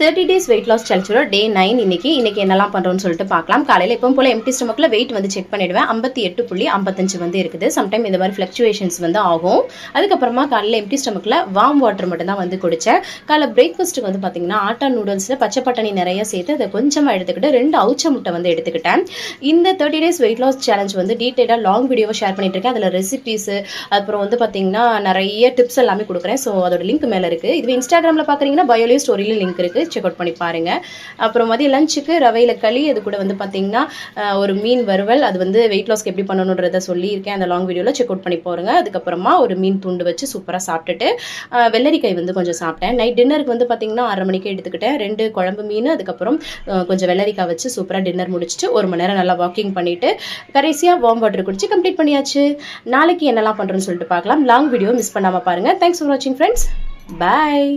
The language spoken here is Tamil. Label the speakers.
Speaker 1: 30 days weight loss challenge day 9 இன்னைக்கு என்னலாம் பண்றோம்னு சொல்லிட்டு பார்க்கலாம். காலையில எப்பவும் போல எம்டி ஸ்டொமக்ல வெயிட் வந்து செக் பண்ணிடுவேன். 58.55 வந்து இருக்குது. சம்டைம் இந்த மாதிரி ஃப்ளக்சுவேஷன்ஸ் வந்து ஆகும். அதுக்கப்புறமா காலையில எம்டி ஸ்டொமக்ல வார்ம் வாட்டர் மட்டும் தான் வந்து குடிச்சேன். காலைல பிரேக்ஃபாஸ்ட்டுக்கு வந்து பாத்தீங்கன்னா ஆட்டா நூடுல்ஸ்ல பச்சை பட்டாணி நிறைய சேர்த்து அதை கொஞ்சமா எடுத்துக்கிட்டு 2 அவுச்ச முட்டை வந்து எடுத்துக்கிட்டேன். இந்த 30 days weight loss challenge வந்து டீடைலா லாங் வீடியோவை ஷேர் பண்ணிட்டு இருக்கேன். அதுல ரெசிபிஸ் அப்புறம் வந்து பாத்தீங்கன்னா நிறைய டிப்ஸ் எல்லாமே கொடுக்குறேன். ஸோ அதோட லிங்க் மேல இருக்கு. இது இன்ஸ்டாகிராம்ல பாக்குறீங்கன்னா பயோலியோ ஸ்டோரியில லிங்க் இருக்கு. செக் அவுட் பண்ணி பாருங்க. அப்புறம் மதிய லஞ்சுக்கு ரவையில களி, அது கூட வந்து பாத்தீங்கன்னா ஒரு மீன் வறுவல், அது வந்து வெயிட் லாஸ்க்கு எப்படி பண்ணணும்ன்றத சொல்லியிருக்கேன் அந்த லாங் வீடியோல. செக் அவுட் பண்ணி போறேங்க. அதுக்கப்புறமா ஒரு மீன் துண்டு வச்சு சூப்பரா சாப்பிட்டுட்டு வெள்ளரிக்காய் வந்து கொஞ்சம் சாப்பிட்டேன். நைட் டின்னருக்கு வந்து பாத்தீங்கன்னா 6:30 மணிக்கு எடுத்துக்கிட்டேன். 2 குழம்பு மீன், அதுக்கப்புறம் கொஞ்சம் வெள்ளரிக்காய் வச்சு சூப்பரா டின்னர் முடிச்சுட்டு 1 மணி நேரம் நல்லா வாக்கிங் பண்ணிட்டு கடைசியா வார்ம் வாட்டர் குடிச்சு கம்ப்ளீட் பண்ணியாச்சு. நாளைக்கு என்னெல்லாம் பண்றோம்னு சொல்லிட்டு பார்க்கலாம். லாங் வீடியோ மிஸ் பண்ணாம பாருங்க. தேங்க்ஸ் ஃபார் வாட்சிங் ஃப்ரெண்ட்ஸ். பாய்.